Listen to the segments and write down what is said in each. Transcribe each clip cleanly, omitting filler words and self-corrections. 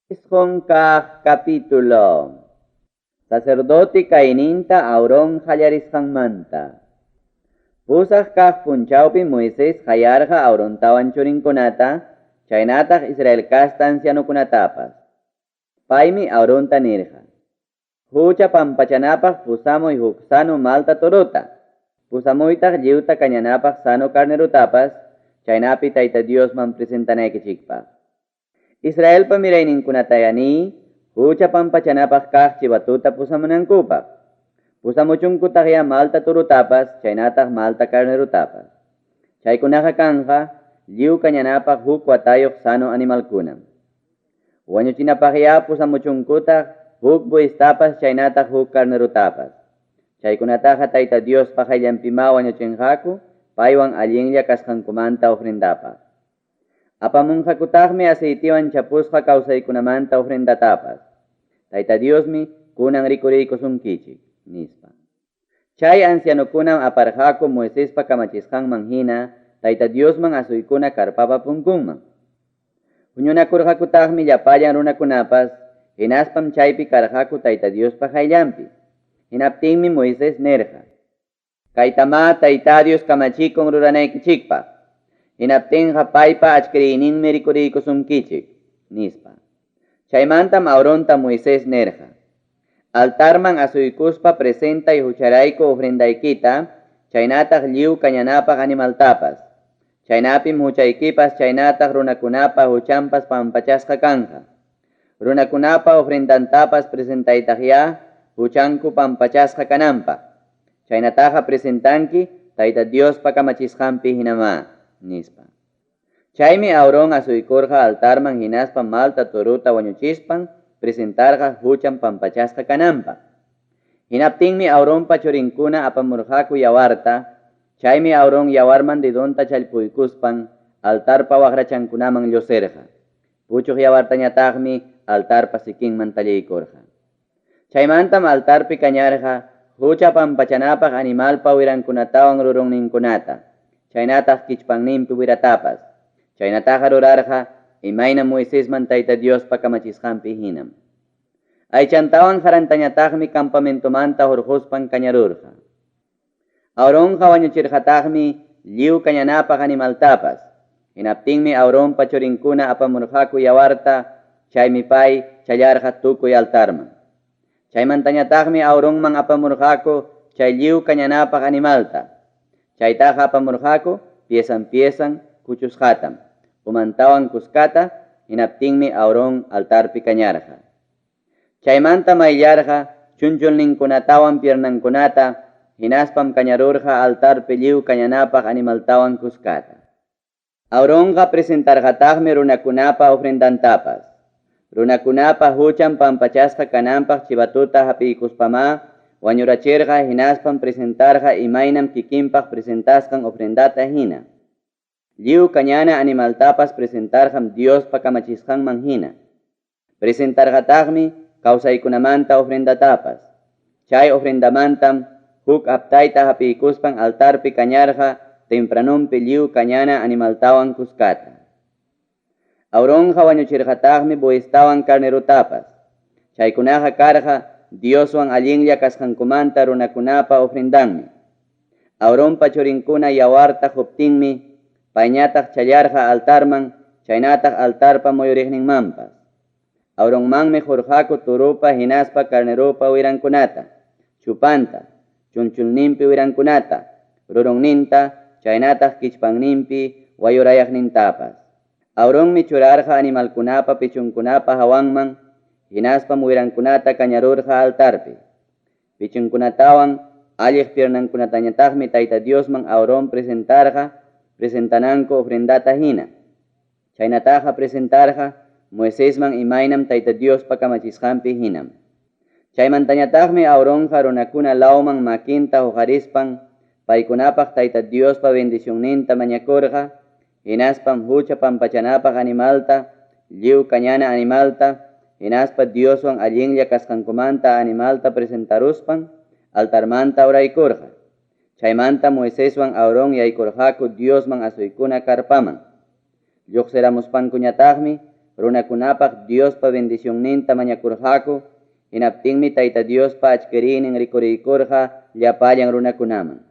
Isqonqa capítulo. Sacerdote kayninta Aarón hallarisqanmanta. Pusaq kaq punchawpi Moisés hayarqa Aarontawan churinkunata, chaynataq Israel kasta ancianukunatapas. Paymi Aaronta nirqa: Hucha pampachanapaq pusamuy huk sano malta torota. Pusamuytaq lliwta kañanapaq sano carnerutapas, chaynapi Tayta Diosman presentanaykichikpaq. Israel pamirayninkunatayani, hucha pampachanapaq kaq chivatuta pusamunankupaq. Pusamuchunkutaqya malta turutapas, chaynataq malta carnerutapas. Chaykunaqa kanja, lliw kañanapaq huk watayuq sano animalkunam. Wañuchinapaqya pusamuchunkutaq huk buistapas, chaynataq huk carnerutapas. Chaykunataqa Tayta Diospa hayllanpima wañuchinqaku, paywan allinlla kasqankumanta ofrendapaq. Apamunqakutaqmi aceitiwan chapusqa kawsaykunamanta ofrendatapas. Tayta Diosmi kunan rikuriykusunkichik, nispa. Chay ancianukunam aparqaku Moisespa kamachisqanman hina, Tayta Diosman asuykuna karpapa punkunman. Huñunakurqakutaqmi llapallan runakunapas, hinaspam chaypi karqaku Tayta Diospa hayllanpi. Hinaptinmi Moisés nirqa: Kaytama Tayta Dios kamachikun ruranaykichikpaq. Hinaptinqa paypa achkiriyninmi rikuriykusunkichik, nispa. Chaymantam Aaronta Moisés nirqa: Altarman asuykuspa presentay hucharayku ofrendaykita, chaynataq lliw kañanapaq animaltapas. Chaynapim huchaykipas chaynataq runakunapa huchanpas pampachasqa kanja. Runakunapa ofrendantapas presentaytaqya huchanku pampachasqa kananpaq. Chaynataqa presentanki Tayta Diospa kamachisqanpi hinama, nispa. Chaymi Aaron asuykurqa altarman hinaspa malta turuta wañuchispan presentarqa huchan pampachasqa kananpaq. Hinaptinmi Aaronpa churinkuna apamurqaku yawarta, chaymi Aaron yawarman dedonta challpuykuspan altarpa waqrachankunaman llusirqa. Puchuq yawartañataqmi altarpa sikinman tallaykurqa. Chaymantam altarpi kañarqa hucha pampachanapaq animalpa wirankunatawan rurunninkunata, chaynataq kichpanninpi wiratapas. Chaynataqa rurarqa imayna Moisésman Tayta Diospa kamachisqanpi hinam. Aychantawan qarantañataqmi campamentumanta hurquspan kañarurqa. Aaronqa wañuchirqataqmi lliw kañanapaq animaltapas. Hinaptinmi Aaronpa churinkuna apamurqaku yawarta, chaymi pay challarqa tukuy altarman. Chaymantañataqmi Aaronman apamurqaku chay lliw kañanapaq animalta. Chaytaqa apamurqaku piesan kuchusqatam, umantawan kuskata, hinaptinmi Aaron altarpi kañarqa. Chaymanta mayllarqa chunchulninkunatawan piernankunata, hinaspam kañarurqa altarpi lliw kañanapaq animaltawan kuskata. Aaronqa presentarqataqmi runakunapa ofrendantapas. Runakunapa huchan pampachasqa kananpaq chivatuta hapiykuspama, wañurachirqa hinaspam presentarqa imaynam kikinpaq presentasqan ofrendata hina. Lliw kañana animaltapas presentarqam Diospa kamachisqanman hina. Presentarqataqmi kawsaykunamanta ofrendatapas. Chay ofrendamantam huk aptayta hapiykuspan altarpi kañarqa tempranumpi lliw kañana animaltawan kuskata. Aaronqa wañuchirqataqmi buistawan carnerutapas. Chaykunaqa karqa Dioswan allinlla kasqankumanta runakunapa ofrendanmi. Aaronpa churinkuna yawarta huptinmi, payñataq challarqa altarman, chaynataq altarpa muyuriqninmanpas. Aaronmanmi hurqaku turupa hinaspa carnerupa wirankunata, chupanta, chunchulninpi wirankunata, rurunninta, chaynataq kichpanninpi wayurayaqnintapas. Aaronmi churarqa animalkunapa pichunkunapa hawanman, hinaspam wirankunata kañarurqa altarpi. Pichunkunatawan alliq piernankunatañataqmi Tayta Diosman Aaron presentananku ofrendata hina. Chaynataqa presentarqa Moisésman imaynam Tayta Diospa kamachisqanpi hinam. Chaymantañataqmi Aaronqa runakuna lawman makinta huqarispan, paykunapaq Tayta Diospa bendicionninta mañakurqa, hinaspam hucha pampachanapaq animalta, lliw kañana animalta, hinaspa Dioswan allinlla kasqankumanta animalta presentaruspan, altarmanta uraykurqa. Chaymanta Moiséswan Aaron yaykurqaku Diosman asuykuna karpaman. Lluqsiramuspankuñataqmi runakunapaq Diospa bendición ninta mañakurqaku, hinaptinmi Tayta Diospa achkirinin rikuriykurqa llapallan runakunaman.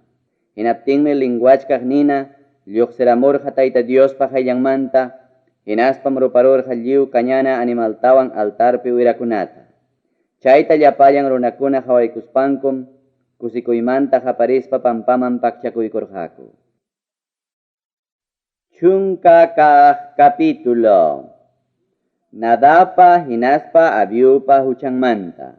Hinaptinmi linguachkaq nina, lluqsiramurqa Tayta Diospa hayllanmanta, hinaspam ruparurqa lliw kañana animaltawan altarpi wirakunata. Chayta llapallan runakuna hawaykuspankum, kusikuymanta haparispa pampaman pakchakuykurqaku. Chunka kaq capítulo. Nadabpa hinaspa Abiupa huchanmanta.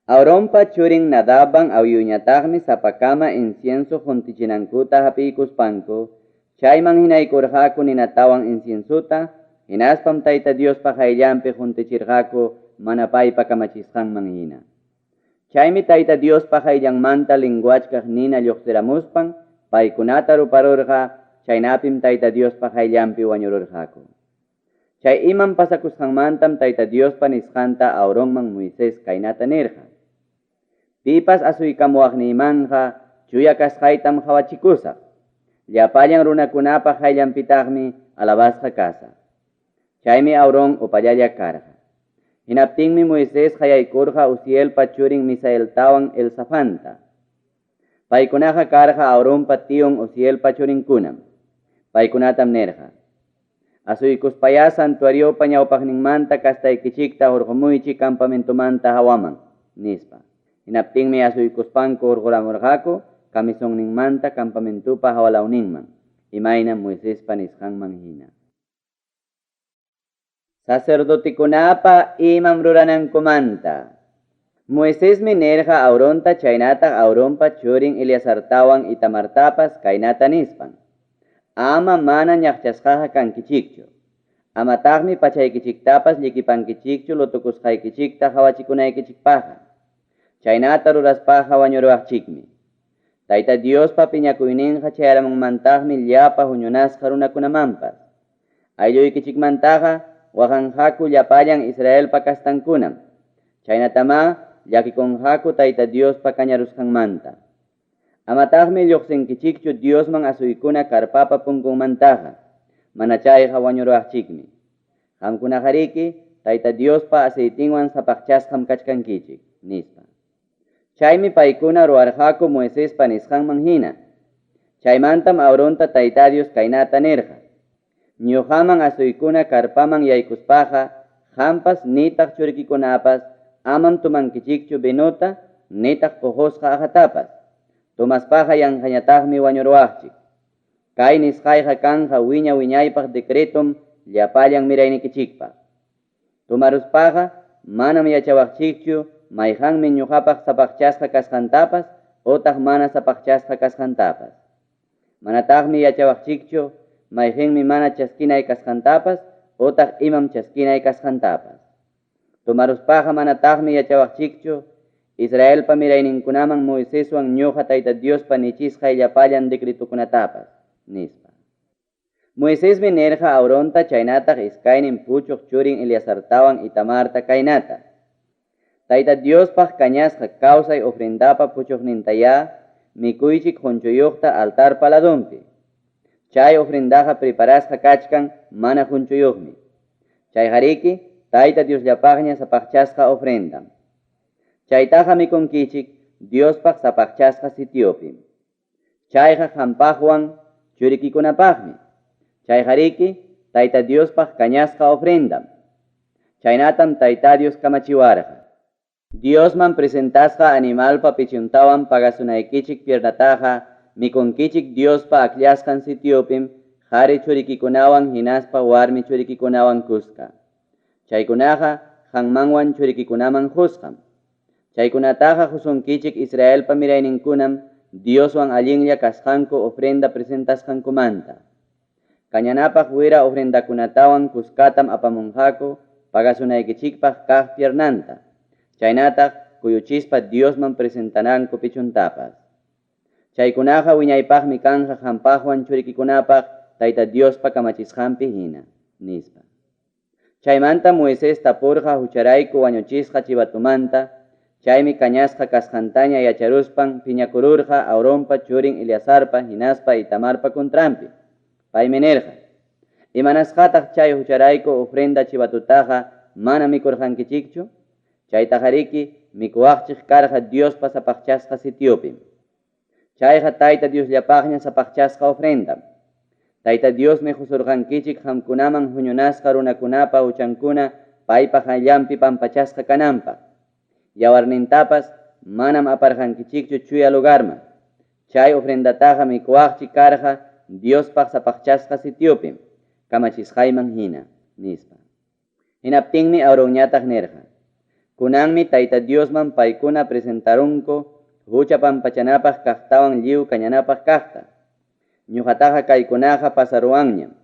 Auronpa churin Nadaban awyuñataqmi sapakama incienso juntichinankuta hapiykuspanku, chayman hinaykurqaku ninatawan inciensuta, hinaspam Tayta Diospa hayllanpi juntichirqaku mana paypa kamachisqanman hina. Chaymi Tayta Diospa hayllanmanta linguachkaq nina lluqsiramuspan, paykunata ruparurqa, chaynapim Tayta Diospa hayllanpi wañururqaku. Chay iman pasakusqanmantam Tayta Diospa nisqanta Auronman Moisés kaynata nirqa. Pipas asuykamuwaqniymanja chuya kasqaytam hawachikusaq. Llapallan runakunapa hayllanpitaqmi alabasqa kasaq. Chaymi Auron upallalla karqa. Hinaptinmi Moisés hayaykurqa Uzielpa churin Misaeltawan Elzafanta. Paykunaqa karqa Auronpa tiyun Uzielpa churinkunam. Paykunatam nirqa. Asuykuspaya santuariopa ñawpaqninmanta kastaykichikta hurqumuychi campamentumanta hawaman, nispa. Hinaptinmi asuykuspanku hurquramurqaku kamisonninmanta campamentupa hawalawninman, imayna Moiséspa nisqanman hina. Sacerdotikunapa imam ruranankumanta. Moisésmi nirqa Auronta chaynataq Auronpa churin Eleazartawan Itamartapas kaynata nispan. Ama mana ñaqchasqaqa kankichikchu. Amataqmi pachaykichiktapas llikipankichikchu lutukusqaykichikta hawachikunaykichikpaqa. Chaynata ruraspaqa wañuruwaqchikmi. Tayta Diospa piñakuyninqa chayaramunmantaqmi llapa huñunasqa runakunamanpas. Aylluykichikmantaqa waqanqaku llapallan Israelpa kastankunam. Chaynatama llakikunqaku Tayta Diospa kañarusqanmanta. Amataqmi lluqsinkichikchu Diosman asuykuna karpapa punkunmantaqa, mana chayqa wañuruwaqchikmi. Qamkunajariki Tayta Diospa aceitinwan sapaqchasqam kachkankichik, nispa. Chaymi paykuna ruwarqaku Moiséspa nisqanman hina. Chaymantam Auronta Tayta Dios kaynata nirqa. Ñuqaman asuykuna karpaman yaykuspaqa, hampas nitaq churikikunapas, amam tumankichikchu binuta, nitaq puqusqa ajatapas. Tomaspaqa yanqañataqmi wañuruwaqchik. Kay nisqayqa kanqa wiña wiñaypaq decretum llapallan miraynikichikpaq. Tomaruspaqa manam yachawaqchikchu mayqanmi ñuqapaq sapaqchasqa kasqantapas utaq mana sapaqchasqa kasqantapas. Manataqmi yachawaqchikchu mayqinmi mana chaskinay kasqantapas utaq imam chaskinay kasqantapas. Tomaruspaqa manataqmi yachawaqchikchu Israelpa mirayninkunaman Moiséswan ñuqa Tayta Diospa nichisqay llapallan decretukunatapas, nispa. Moisésmi nirqa Auronta chaynataq iskaynin puchuq churin Eleazartawan Itamarta kaynata. Tayta Diospaq kañasqa kawsay ofrendapa puchuqnintaya mikuychik hunchuyuqta altarpa ladunpi. Chay ofrendaqa preparasqa kachkan mana hunchuyuqmi. Chayjariki Tayta Diosllapaqña sapaqchasqa ofrendam. Chaytaqa mikunkichik Diospaq sapaqchasqa sitiopim. Chayqa hampaqwan churikikunapaqmi. Chayjariki Tayta Diospaq kañasqa ofrendam. Chaynatam Tayta Dios kamachiwarqa. Diosman presentasqa animalpa pichuntawan pagasunaykichik piernataqa mikunkichik Diospa akllashqan sitiopim qhari churikikunawan hinaspa warmi churikikunawan kuska. Chaykunaqa hanmanwan churikikunaman husqam. Chaykunataqa husunkichik Israelpa mirayninkunam Dioswan allinlla kasqanku ofrenda presentasqankumanta. Kañanapaq wira ofrendakunatawan kuskatam apamunqaku pagasunaykichikpaq kaq piernanta. Chaynataq kuyuchispa Diosman presentananku pichuntapas. Chaykunaqa wiñaypaqmi kanqa hampaqwan churikikunapaq Tayta Diospa kamachisqanpi hina, nispa. Chaymanta Moisés tapurqa hucharayku wañuchisqa chivatumanta, chaymi kañasqa kasqantaña yacharuspan piñakururqa Auronpa churin Eleazarpa hinaspa Itamarpa kuntrampi. Paymi nirqa, Imanasqataq chay hucharayku ofrenda chivatutaqa mana mikurqankichikchu? Chaytajariki mikuwaqchik karqa Diospa sapaqchasqa sitiupim. Chayqa Tayta Diosllapaqña sapaqchasqa ofrendam. Tayta Diosmi husurqankichik hamkunaman huñunasqa runakunapa huchankuna paypaq allampi pampachasqa kananpaq. Yawarnintapas manam aparqankichikchu chuya lugarman. Chay ofrendataqa mikuwaqchik karqa Diospaq sapaqchasqa sitiupim, kamachisqayman hina, nispa. Hinaptinmi Aaronñataq nirqa: kunanmi Tayta Diosman paykuna presentarunku hucha pampachanapaq kaqtawan lliw kañanapaq kaqta. Ñuqataqa kaykunaqa pasaruwanñam.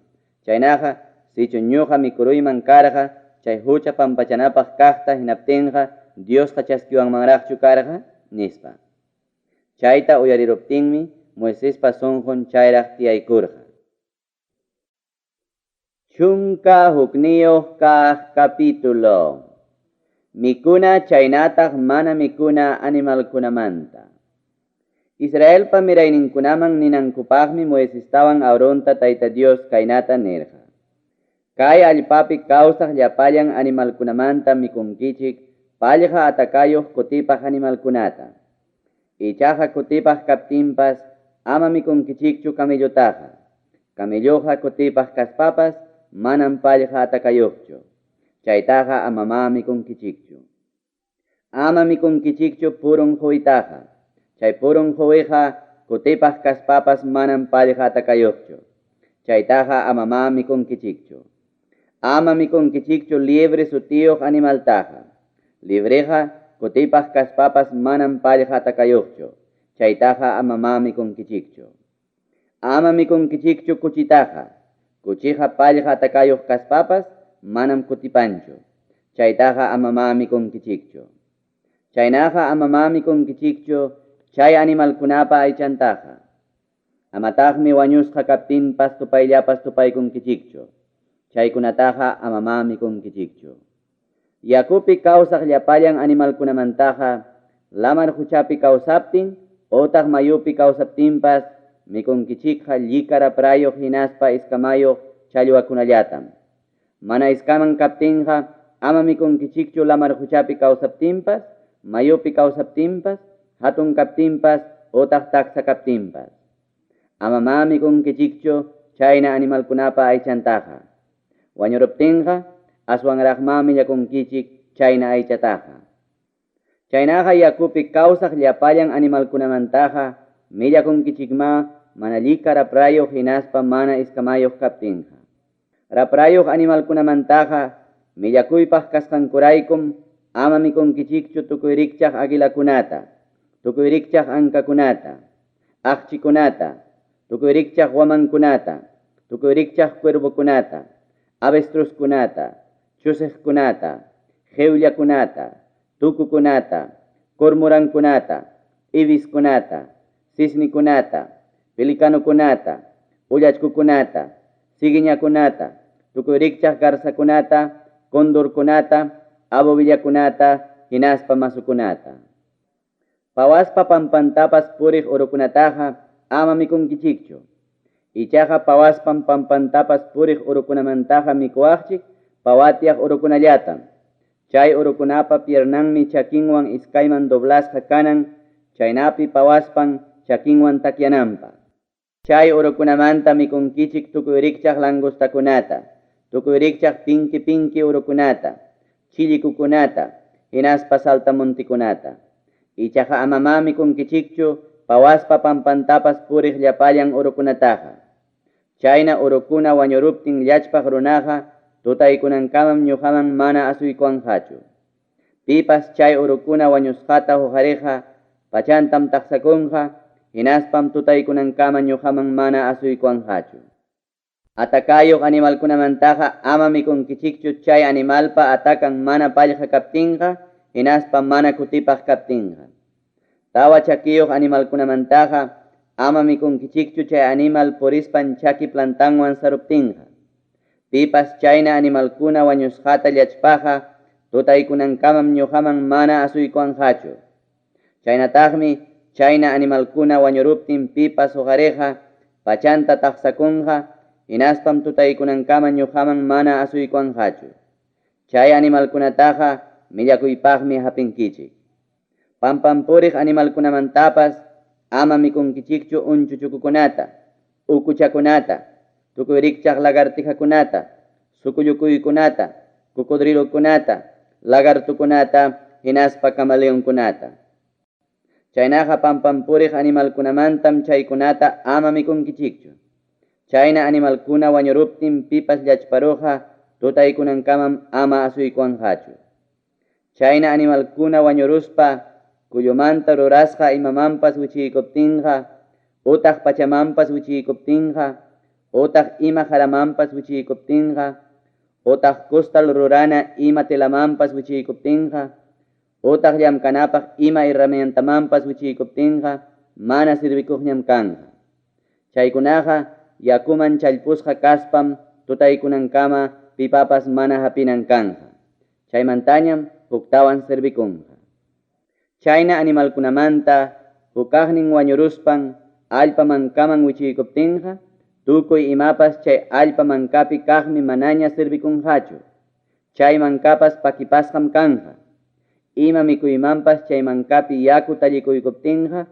Chaynaqa sichu ñuqa mikuruyman karqa chay hucha pampachanapaq kaqta hinaptinqa Diosqa chaskiwanmanraqchu karqa, nispa. Chayta uyariruptinmi Moisespa sunqun chayraq tiyaykurqa. Chunka hukniyuq kaq capítulo. Mikuna chaynataq mana mikuna animalkunamanta. Israelpa mirayninkunaman ninankupaqmi Moisestawan Aaronta Tayta Dios kaynata nirqa: kay allpapi kawsaq llapallan animalkunamanta mikunkichik pallqa atakayuq kutipaq animalkunata. Ichaqa kutipaq kaptinpas ama mikunkichikchu camellotaqa. Camelloqa kutipaq kaspapas manam pallqa atakayuqchu. Chaytaqa amama mikunkichikchu. Ama mikunkichikchu purun huwitaqa. Chay purun huwiqa kutipaq kaspapas manam pallqa atakayuqchu. Chaytaqa amama mikunkichikchu. Ama mikunkichikchu liebre sutiyuq animaltaqa. Libreqa kutipaq kaspapas manam pallqa atakayuqchu. Chaytaqa amama mikunkichikchu. Ama mikunkichikchu kuchitaqa. Kuchiqa pallqa atakayuq kaspapas manam kutipanchu. Chaytaqa amama mikunkichikchu. Chaynaqa amama mikunkichikchu chay animalkunapa aychantaqa. Amataqmi wañusqa kaptinpas tupayllapas tupaykunkichikchu. Chaykunataqa amama mikunkichikchu. Yakupi kawsaq llapallan animalkunamantaqa lamar huchapi kawsaptin otaq mayupi kawsaptinpas mikunkichikqa llikaraparayoq hinaspa iskamayuq challwakunallatam. Mana iskaman kaptinqa ama mikunkichikchu lamar huchapi kawsaptinpas, mayupi kawsaptinpas, hatun kaptinpas otaq taksa kaptinpas. Amama mikunkichikchu chayna animalkunapa aychantaqa. Wañuruptinqa aswanraqmami llakunkichik chayna aychataqa. Chaynaqa yakupi kawsaq llapallan animalkunamantaqa millakunkichikma mana llikaraparayoq hinaspa mana iskamayuq kaptinqa. Raprayuq animalkunamantaqa millakuypaq kasqankuraykum ama mikunkichikchu tukuyrikchaq aguilakunata, tukuyrikchaq ankakunata, aqchikunata, tukuyrikchaq wamankunata, tukuyrikchaq cuervokunata, avestruzkunata, chusiqkunata, jeullakunata, tukukunata, cormorankunata, ibiskunata, cisnikunata, pelicanukunata, ullachkukunata, siguiñakunata, tukuyrikchaq garzakunata, condorkunata, abovillakunata, hinaspa masukunata. Pawaspa pampantapas puriq urukunataqa ama mikunkichikchu. Ichaqa pawaspan pampantapas puriq urukunamantaqa mikuwaqchik pawatiaq urukunallatam. Chay urukunapa piernanmi chakinwan iskayman doblasqa kanan, chaynapi pawaspan chakinwan takyananpaq. Chay urukunamanta mikunkichik tukuyrikchaq langostakunata, tukuyrikchaq pinki pinki urukunata, chillikukunata, hinaspa saltamontikunata. Ichaqa amama mikunkichikchu pawaspa pampantapas puriq llapallan urukunataqa. Chayna urukuna wañuruptin llachpaq runaqa tutaykunankamam ñuqaman mana asuykuwanqachu. Pipas chay urukuna wañusqata hujariqa pachantam taqsakunqa, hinaspam tutaykunankama ñuqaman mana asuykuwanqachu. Atakayuq animalkunamantaqa ama mikunkichikchu chay animalpa atakan mana pallqa kaptinqa, hinaspa mana kutipaq kaptinqa. Tawa chakiyuq animalkunamantaqa ama mikunkichikchu chay animal purispan chaki plantanwan saruptinqa. Pipas chayna animalkuna wañusqata llachpaqa tutaykunankamam ñuqaman mana asuykuwanqachu. Chaynataqmi chayna animalkuna wañuruptin pipas hujariqa pachanta taqsakunqa, Hinaspam tutaykunankama ñuqaman mana asuykuanqachu. Chay animalkunataqa millakuypaqmi hapinkichik. Pampampuriq animalkunamantapas ama mikunkichikchu unchuchukukunata, ukuchakunata, tukuy rikchaq lagartijakunata, sukuyukuykunata, cocodrilokunata, lagartukunata, hinaspa camaleonkunata. Chaynaqa pampampuriq animalkunamantam chaykunata ama mikunkichikchu. Chayna animalkuna wañuruptin pipas llachparuqa tutaykunankamam ama asuykuanqachu. Chayna animalkuna wañuruspa kuyumanta rurasqa imamanpas wichiykuptinqa, utaq pachamanpas wichiykuptinqa, utaq ima haramanpas wichiykuptinqa, utaq kustal rurana ima telamanpas wichiykuptinqa, utaq llamkanapaq ima herramientamanpas wichiykuptinqa, mana sirvikuqñam kanqa. Chaykunaqa yakuman challpusqa kaspam tutaykunankama pipapas mana hapinan kanqa. Chaymantañam huktawan servikunqa. Chayna animalkunamanta hukaqnin wañuruspan allpamankaman wichiykuptinqa, tukuy imapas chay allpamankapi kaqmi manaña servikunqachu. Chaymankapas pakipasqam kanqa. Ima mikuymanpas chaymankapi yaku tallikuykuptinqa,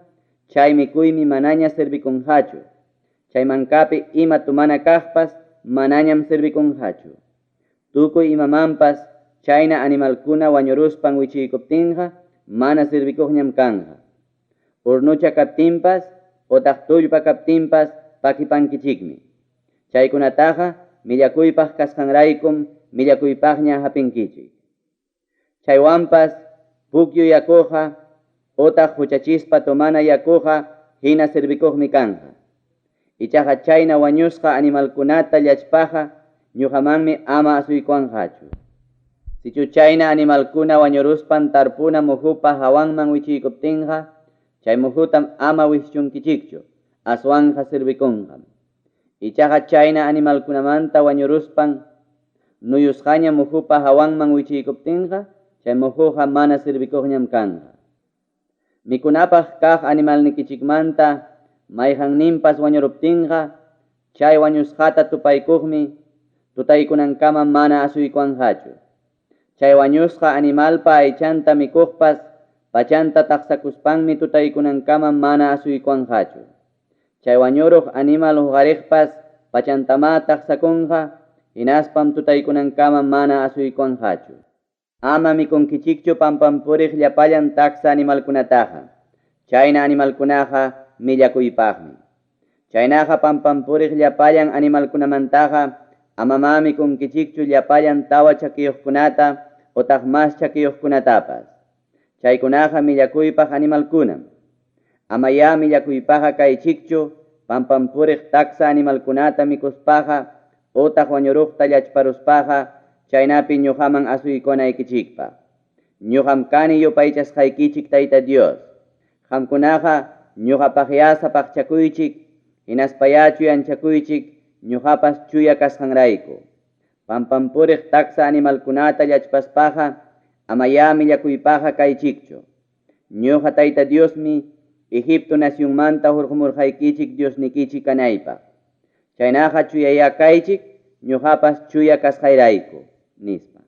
chay mikuymi manaña servikunqachu. Chaymankapi ima tumana kaqpas manañam servikunqachu. Tukuy imamanpas chayna animalkuna wañuruspan wichiykuptinqa, mana servikuqñam kanqa. Urnucha kaptinpas, utaq tullpa kaptinpas pakipankichikmi. Chaykunataqa millakuypaq kasqanraykum millakuypaqña hapinkichik. Chaywanpas pukyu yakuqa, utaq huchachispa tumana yakuqa hina servikuqmi kanqa. Ichaqa chayna wañusqa animalkunata llachpaqa ñuqamanmi ama asuykuanqachu. Sichu chayna animalkuna wañuruspan tarpuna muhupa hawanman wichiykuptinqa, chay muhutam ama wischunkichikchu, aswanqa servikunqam. Ichaqa chayna animalkunamanta wañuruspan nuyusqaña muhupa hawanman wichiykuptinqa, chay muhuqa mana servikuqñam kanqa. Mikunapaq kaq animalnikichikmanta mayqanninpas wañuruptinqa, chay wañusqata tupaykuqmi tutaykunankama mana asuykuanqachu. Chay wañusqa animalpa aychanta mikuqpas pachanta taqsakuspanmi tutaykunankama mana asuykuanqachu. Chay wañuruq animal huqariqpas pachantama taqsakunqa, hinaspam tutaykunankama mana asuykuanqachu. Ama mikunkichikchu pampampuriq llapallan taqsa animalkunataqa. Chayna animalkunaqa millakuypaqmi. Chaynaqa pampampuriq llapallan animalkunamantaqa amama mikunkichikchu llapallan tawa chakiyuqkunata utaq mas chakiyuqkunatapas. Chaykunaqa millakuypaq animalkunam. Amaya millakuypaqa kaychikchu pampampuriq taqsa animalkunata mikuspaqa utaq wañuruqta llachparuspaqa, chaynapi ñuqaman asuykunaykichikpaq. Ñuqam kani yupaychasqaykichik Tayta Dios. Qamkunaqa ñuqapaq yasapaq chakuychik, hinaspaya chuyanchakuychik ñuqapas chuya kasqanrayku. Pampampuriq taqsa animalkunata llachpaspaqa amaya millakuypaqa kaychikchu. Ñuqa Tayta Diosmi Egipto nacionmanta hurqumurqaykichik Diosnikichik kanaypaq. Chaynaqa chuyayakaychik ñuqapas chuya kasqayrayku nispa.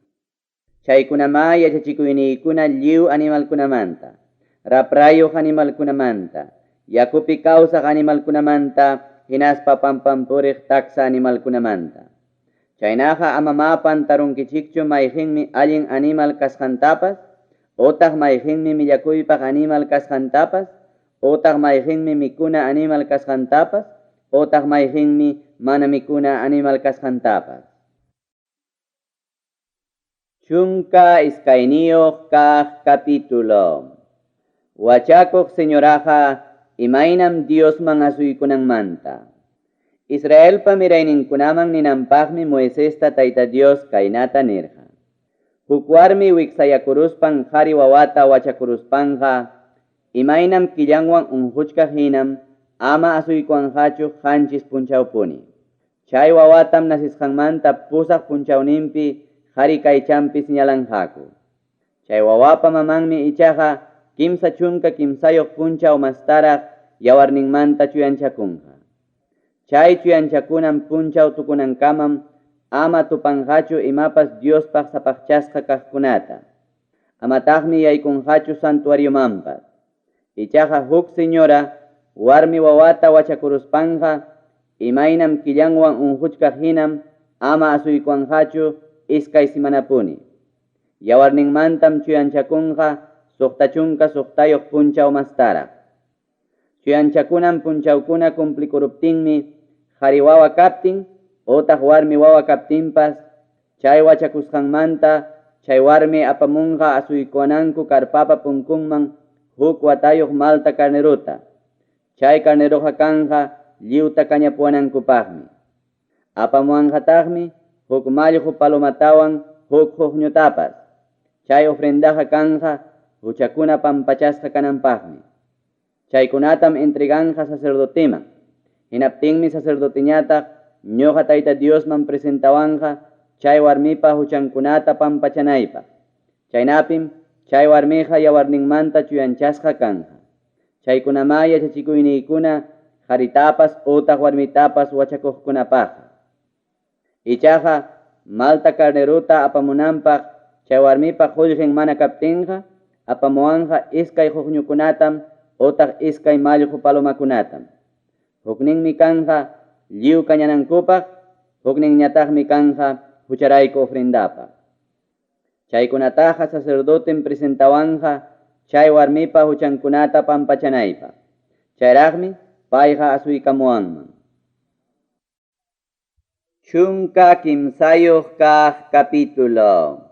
Chaykunama yachachikuyniykuna lliw animalkunamanta, raprayuq animalkunamanta, yakupi kawsaq animalkunamanta, hinaspa pampampuriq taqsa animalkunamanta. Chaynaqa amamapan tarunkichikchu mayqinmi allin animal kasqantapas, utaq mayqinmi millakuypaq animal kasqantapas, utaq mayqinmi mikuna animal kasqantapas, utaq mayqinmi mana mikuna animal kasqantapas. Chunka iskayniyuq kaq capítulo. Wachakuq señoraqa imaynam Diosman asuykunanmanta. Israelpa mirayninkunaman ninanpaqmi Moisesta Tayta Dios kaynata nirqa. Huk warmi wiksayakuruspan qhari wawata wachakuruspanqa, imaynam killanwan unquchkaq hinam ama asuykuanqachu qanchis punchawpuni. Chay wawatam nasisqanmanta pusaq punchawninpi qhari kaychanpi señalanqaku. Chay wawapa mamanmi ichaqa kimsa chunka kimsayuq punchaw mastaraq yawarninmanta chuyanchakunqa. Chay chuyanchakunan punchaw tukunankamam ama tupanhachu imapas Diospaq sapaqchasqa kaqkunata. Amataqmi yaykunhachu santuariomampas. Ichaqa huk señora warmi wawata wachakuruspanja imaynam killanwan unhuchkaq hinam ama asuykuanhachu iskay simanapuni. Yawarninmantam chuyanchakunqa suqtachunka suqtayuq punchaw mastaraq. Chuyanchakunan punchawkuna cumplikuruptinmi qhari wawa kaptin otaq warmi wawa kaptinpas chay wachakusqanmanta chay warmi apamunqa asuykuananku karpapa punkunman huk watayuq malta carneruta. Chay carneruqa kanja lliwta kañapuanankupaqmi. Apamuanqataqmi huk mallqu palomatawan huk huqñutapas. Chay ofrendaqa kanja huchakuna pampachasqa kananpaqmi. Chaykunatam entreganja sacerdoteman. Hinaptinmi sacerdoteñataq ñuqa Tayta Diosman presentawanja chay warmipa huchankunata pampachanaypaq. Chaynapim chay warmiqa yawarninmanta chuyanchasqa kanja. Chaykunama yachachikuyniykuna qaritapas utaq warmitapas wachakuqkunapaqa. Ichaqa malta carneruta apamunanpaq chay warmipa qullqin mana kaptinqa apamuanja iskay huqñukunatam utaq iskay mallqu palomakunatam. Hukninmi kanja lliw kañanankupaq, hukninñataqmi kanja hucharayku ofrendapaq. Chaykunataqa sacerdoten presentawanja chay warmipa huchankunata pampachanaypaq. Chayraqmi payqa asuykamuwanman. Chunka kimsayuq kaq capítulo.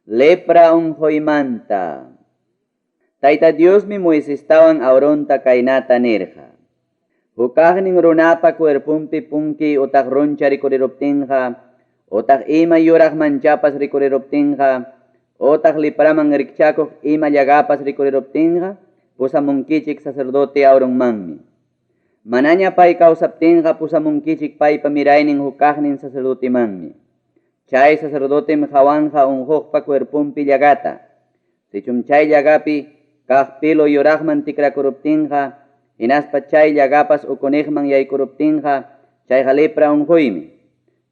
Lepra unquymanta. Tayta Diosmi Moisestawan Aaronta kaynata nirqa. Hukaqnin runapa cuerpumpi punki utaq roncha rikuriruptinqa, utaq ima yuraq manchapas rikuriruptinqa, utaq lipraman rikchakuq ima llagapas rikuriruptinqa, pusamunkichik sacerdote Aaronmanmi. Manaña pay kawsaptinqa pusamunkichik paypa miraynin hukaqnin sacerdotemanmi. Chay sacerdotem hawanja unhuqpa cuerpumpi llagata. Sichum chay llagapi kaq pilo yuraqman tikrakuruptinqa, hinaspa chay llagapas ukunigman yaykuruptinqa, chayqa lepra unquymi.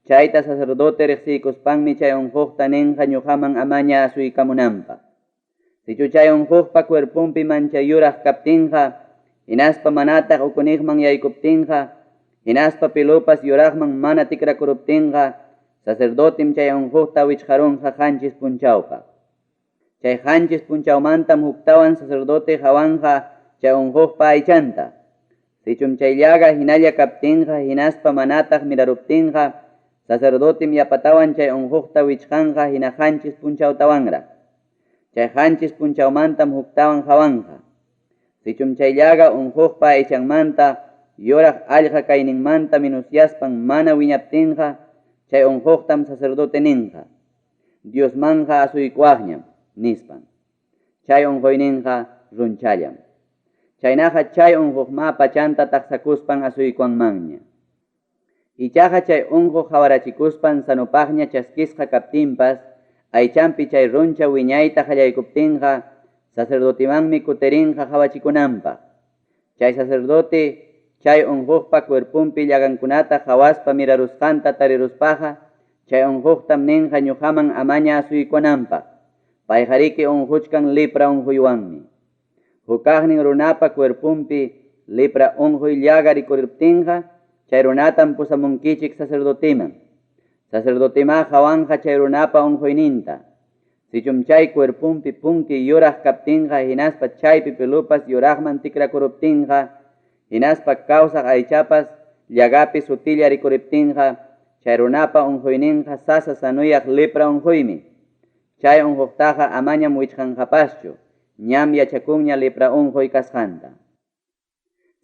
Chayta sacerdote riqsiykuspanmi chay unhuqta ninqa ñuqaman amaña asuykamunanpaq. Sichu chay unhuqpa cuerpumpi mancha yuraq kaptinqa, hinaspa manataq ukunigman yaykuptinqa, hinaspa pilupas yuraqman mana tikrakuruptinqa, sacerdotem chay unhuqta wichqarunqa qanchis punchawpaq. Chay qanchis punchawmantam huktawan sacerdote hawanja chay unhuqpa aychanta. Sichum chay llaga hinalla kaptinqa hinaspa manataq miraruptinqa, sacerdotem yapatawan chay unhuqta wichqanqa hina qanchis punchawtawanraq. Chay qanchis punchawmantam huktawan hawanja. Sichum chay llaga unhuqpa aychanmanta yuraq allqa kayninmanta minusyaspan mana wiñaptinqa, chay unhuqtam sacerdote ninqa. Diosmanja asuykuaqñam nispan. Chay unquyninqa runchallam. Chaynaqa chay unhuqma pachanta taqsakuspan asuykuanmanña. Ichaqa chay unhuq hawarachikuspan sanupaqña chaskisqa kaptinpas, aychampi chay runcha wiñayta hallaykuptinqa, sacerdotemanmi kutirinqa hawachikunanpaq. Chay sacerdote chay unhuqpa cuerpumpi llagankunata hawaspa mirarusqanta tariruspaqa, chay unhuqtam ninqa ñuqaman amaña asuykunanpaq. Payqariki unhuchkan lepra unquywanmi. Hukaqnin runapa cuerpumpi lepra unquy llaga rikuriptinqa, chay runatam pusamunkichik sacerdoteman. Sacerdotema hawanja chay runapa unquyninta. Sichum chay cuerpumpi punki yuraq kaptinqa, hinaspa chaypi pilupas yuraqman tikrakuruptinqa, hinaspa kawsaq aychapas llagapi sutilla rikuriptinqa, chay runapa unquyninqa sasa sanuyaq lepra unquymi. Chay unhuqtaqa amañam wichqanqapaschu, ñam yachakunña lepra unquy kasqanta.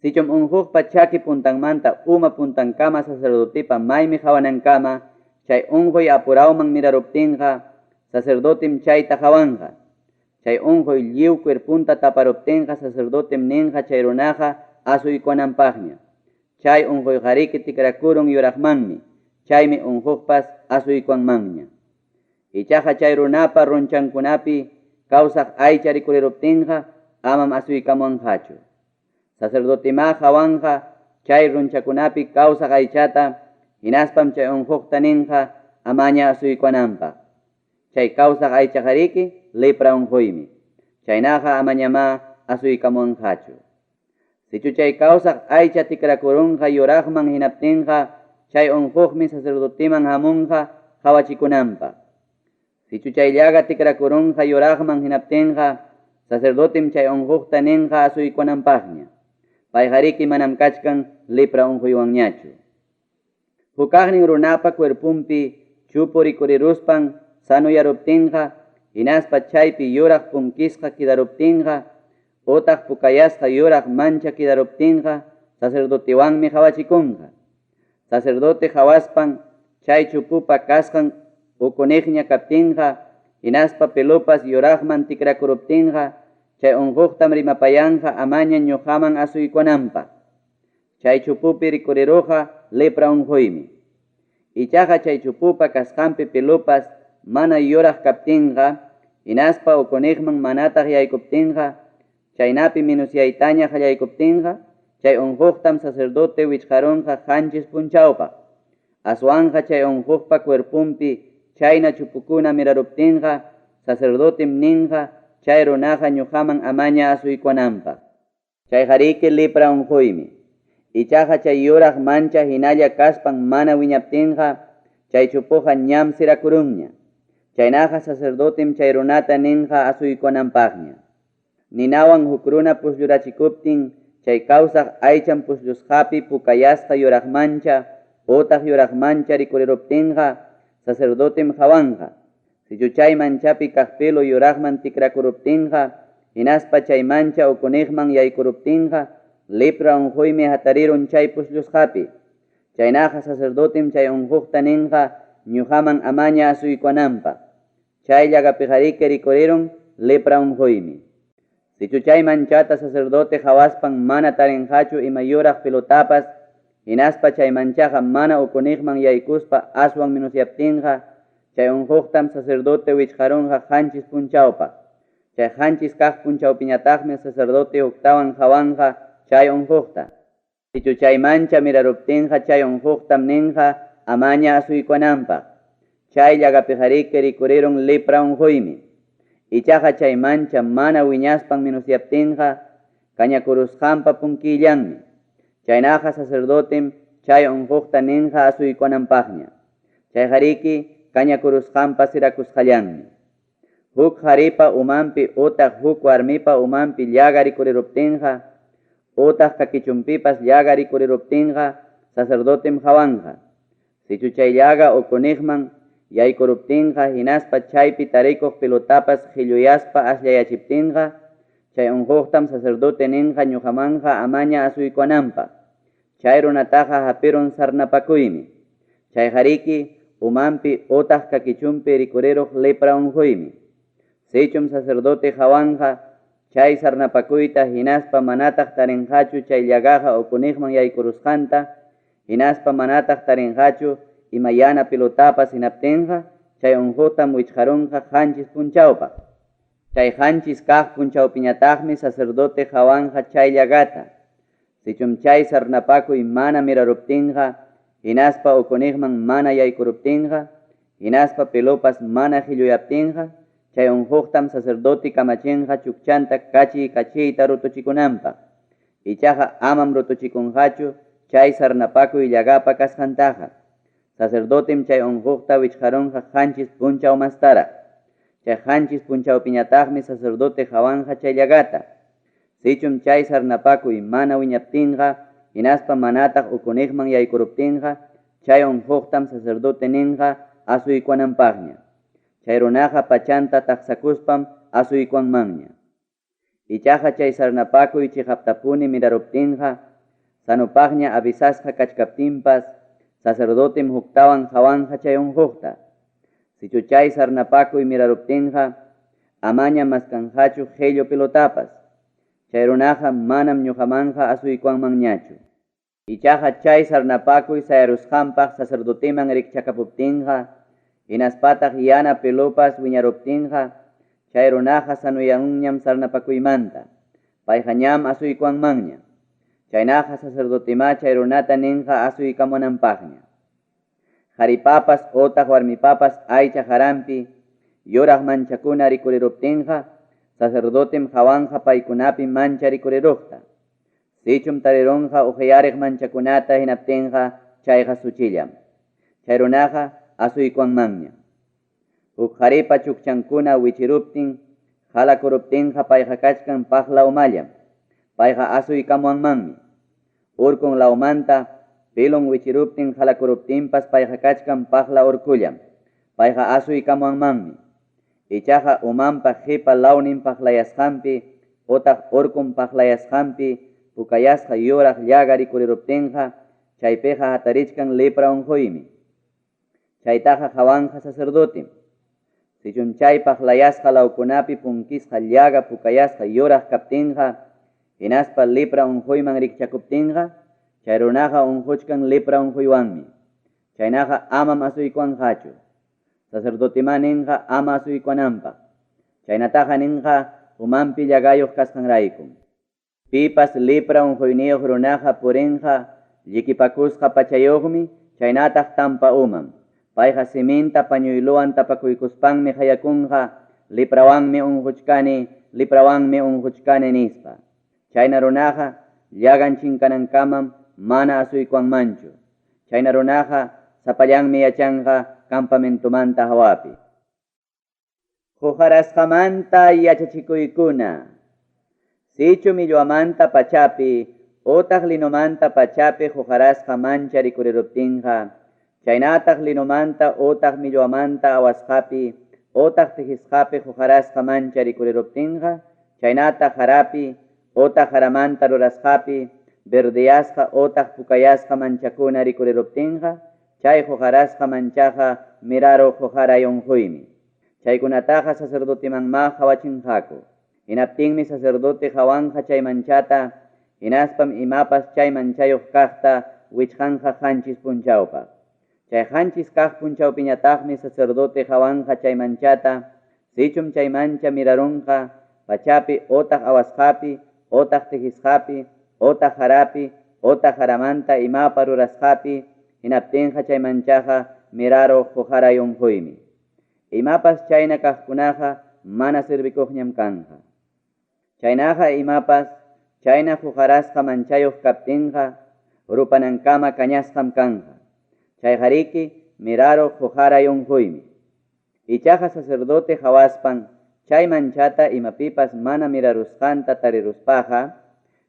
Sichum unhuqpa chaki puntanmanta uma puntankama sacerdotepa maymi hawanankama, chay unquy apurawman miraruptinqa, sacerdotem chayta hawanja. Chay unquy lliw cuerpunta taparuptinqa, sacerdotem ninqa chay runaqa asuykunanpaqña. Chay unquyqariki tikrakurun yuraqmanmi, chaymi unhuqpas asuykuanmanña. Ichaqa chay runapa runchankunapi kawsaq aycha rikuriruptinqa amam asuykamuanqachu. Sacerdotema hawanja chay runchakunapi kawsaq aychata hinaspam chay unqukta ninqa amaña asuykuananpaq. Chay kawsaq aychajariki lepra unquymi. Chaynaqa amañama asuykamunqachu. Sichu chay kawsaq aycha tikrakurunqa yuraqman hinaptinqa chay unqukmi sacerdotiman hamunqa hawachikunanpaq. Sichu chay llaga tikrakurunqa yuraqman hinaptinqa sacerdotim chay unqukta ninqa asuykunanpaqña. Payjariki manam kachkan lepra unquywanñachu. Hukaqnin runapa cuerpumpi chupu rikuriruspan sanuyaruptinqa hinaspa chaypi yuraq punkisqa kidaruptinqa utaq pukayasqa yuraq mancha kidaruptinqa sacerdotiwanmi hawachikunqa. Sacerdote hawaspan chay chupupa kasqan ukuniqña kaptinqa hinaspa pelupas yuraqman tikrakuruptinqa chay unquktam rimapayanqa amaña ñuqaman asuykunanpaq. Chay chupupi rikuriruqa lepra unquymi. Ichaqa chay chupupa kasqanpi pelupas mana yuraq kaptinqa hinaspa ukuniqman manataq yaykuptinqa chaynapi minusyaytaña hallaykuptinqa chay unquktam sacerdote wichqarunqa qanchis punchawpaq. Aswanqa chay unqukpa cuerpumpi chayna chupukuna miraruptinqa sacerdotem ninqa chay runaqa ñuqaman amaña asuykunanpaq. Chayjariki lepra unquymi. Ichaqa chay yuraq mancha hinalla kaspan mana wiñaptinqa chay chupuqa ñam sirakurunña. Chaynaqa sacerdotem chay runata ninqa asuykunanpaqña. Ninawan huk runa pusllurachikuptin chay kawsaq aychan pushllosqapi pukayasqa yuraq mancha utaq yuraq mancha rikuriruptinqa sacerdotem hawanqa. Sichu chay manchapi kaq pelo yuraqman tikrakuruptinqa hinaspa chay mancha ukuniqman yaykuruptinqa lepra unquymi hatarirun chay pushllosqapi. Chaynaqa sacerdotem chay unqukta ninqa ñuqaman amaña asuykunanpaq. Chay llagapijariki rikurirun lepra unquymi. Sichu chay manchata sacerdote hawaspan mana tarinqachu ima yuraq pelotapas hinaspa chay manchaqa mana ukuniqman yaykuspa aswan minusyaptinqa chay unquktam sacerdote wichqarunqa qanchis punchawpaq. Chay qanchis kaq punchawpiñataqmi sacerdote huktawan hawanqa chay unqukta. Sichu chay mancha miraruptinqa chay unquktam ninqa amaña asuykunanpaq. Chay llagapijariki rikurirun lepra unquymi. Ichaqa chay mancha mana wiñaspan minusyaptinqa kañakurusqanpa punkillanmi. Chaynaqa sacerdotem chay unqukta ninqa asuykunanpaqña. Chayjariki kañakurusqanpa sirakusqallanmi. Huk haripa umanpi utaq huk warmipa umanpi llaga rikuriruptinqa utaq kakichunpipas llaga rikuriruptinqa sacerdotem hawanqa. Sichu chay llaga ukuniqman yaykuruptinqa hinaspa chaypi tarikuq pelotapas qilluyaspa ashllayachiptinqa chay unquktam sacerdote ninqa ñuqamanqa amaña asuykunanpaq. Chay runataqa hapirun sarnapakuymi. Chayjariki umanpi utaq kakichunpi rikuriruq lepra unquymi. Sichum sacerdote hawanqa chay sarnapakuyta hinaspa manataq tarinqachu chay llagaqa ukuniqman yaykurusqanta hinaspa manataq tarinqachu ima yana pelotapas hinaptinqa chay unquktam wichqarunqa qanchis punchawpaq. Chay qanchis kaq punchawpiñataqmi sacerdote hawanqa chay llagata. Sichum chay sarnapakuy mana miraruptinqa hinaspa ukuniqman mana yaykuruptinqa hinaspa pelopas mana qilluyaptinqa chay unquktam sacerdote kamachinqa chukchanta kachiyta rutuchikunanpaq. Ichaqa amam rutuchikunqachu chay sarnapakuy llagapa kasqantaqa. Sacerdotem chay unqukta wichqarunqa qanchis punchaw mastara. Chay qanchis punchawpiñataqmi sacerdote hawanqa chay llagata. Sichum chay sarnapakuy mana wiñaptinqa hinaspa manataq ukuniqman yaykuruptinqa chay unquktam sacerdote ninqa asuykunanpaqña. Chay runaqa pachanta taqsakuspam asuykunmanña. Ichaqa chay sarnapakuy chiqaptapuni miraruptinqa sanupaqña avisasqa kachkaptinpas sacerdotem huktawan hawanqa chay unqukta. Sichu chay sarnapakuy miraruptinqa amaña maskanqachu qello pelotapas. Chay runaqa manam ñuqamanqa asuykunmanñachu. Ichaqa chay sarnapakuy sayarusqanpaq sacerdoteman rikchakapuptinqa hinaspataq yana pelopas wiñaruptinqa chay runaqa sanuyanñam sarnapakuymanta. Payqa ñam asuykunmanña. Chaynaqa sacerdotima chay runata ninqa asuykamunanpaqña. Qharipapas otaq warmipapas aycha harampi yuraq manchakuna rikuriruptinqa sacerdotem qhawanqa paykunapi mancha rikuriruqta. Sichum tarirunqa uqiyariq manchakunata hinaptinqa chayqa suchillam. Chay runaqa asuykuwanmanña. Huk qharipa chukchankuna wichiruptin halakuruptinqa payqa kachkan paqla umallam. Payqa asuykamuwanmanmi. Urkun laumanta pilun wichiruptin halakuruptinpas payqa kachkan paqla urkullam. Payqa asuykamuwanmanmi. Ichaqa umanpa qipa launin paqlayasqanpi utaq urkun paqlayasqanpi pukayasqa yuraq llaga rikuriruptinqa chaypiqa hatarichkan lepra unquymi. Chaytaqa qhawanqa sacerdotem. Sichun chay paqlayasqa laukunapi punkisqa llaga pukayasqa yuraq kaptinqa hinaspa lepra unquyman rikchakuptinqa chay runaqa unquchkan lepra unquywanmi. Chaynaqa amam asuykuwanqachu. Sacerdotima ninqa ama asuykuwananpaq. Chaynataqa ninqa umanpi llagayuq kasqanraykum. Pipas lepra unquyniyuq runaqa purinqa llikipakusqa pachayuqmi chaynataq tampa umam. Payqa siminta pañuyluwan tapakuykuspanmi hayakunqa leprawanmi unquchkani nispa. Chayna runaqa llagan chinkanankamam mana asuykuwanmanchu. Chayna runaqa sapallanmi yachanqa campamentumanta hawapi. Hujarasqamanta yachachikuykuna. Sichu millwamanta pachapi utaq linumanta pachapi hujarasqa mancha rikuriruptinqa chaynataq linumanta utaq millwamanta awasqapi utaq tijisqapi hujarasqa mancha rikuriruptinqa chaynataq harapi utaq haramanta rurasqapi verdeyasqa utaq pukayasqa manchakuna rikuriruptinqa chay hujarasqa manchaqa miraruq hujaray unquymi. Chaykunataqa sacerdotemanma hawachinqaku. Hinaptinmi sacerdote hawanqa chay manchata hinaspam imapas chay manchayuq kaqta wichqanqa qanchis punchawpaq. Chay qanchis kaq punchawpiñataqmi sacerdote hawanqa chay manchata sichum chay mancha mirarunqa pachapi utaq awasqapi utaq tijisqapi utaq harapi utaq haramanta imapa rurasqapi hinaptinqa chay manchaqa miraruq hujaray unquymi. Imapas chayna kaqkunaqa mana sirvikuqñam kanqa. Chaynaqa imapas chayna hujarasqa manchayuq kaptinqa rupanankama kañasqam kanqa. Chayqariki miraruq hujaray unquymi. Ichaqa sacerdote hawaspan chay manchata imapipas mana mirarusqanta tariruspaqa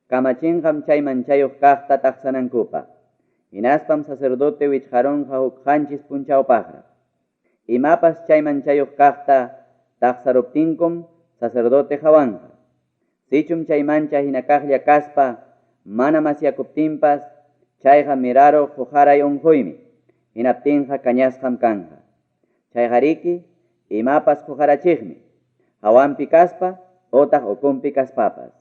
kamachinqam chay manchayuq kaqta taqsanankupaq. Hinaspam sacerdote wichqarunqa huk qanchis punchawpaqra. Imapas chay manchayuq kaqta taqsaruptinkum sacerdote hawanqa. Sichum chay mancha hinakaqlla kaspa mana masyakuptinpas chayqa miraruq hujaray unquymi. Hinaptinqa kañasqam kanqa. Chayqariki imapas hujarachikmi. Hawanpi kaspa utaq ukunpi kaspapas.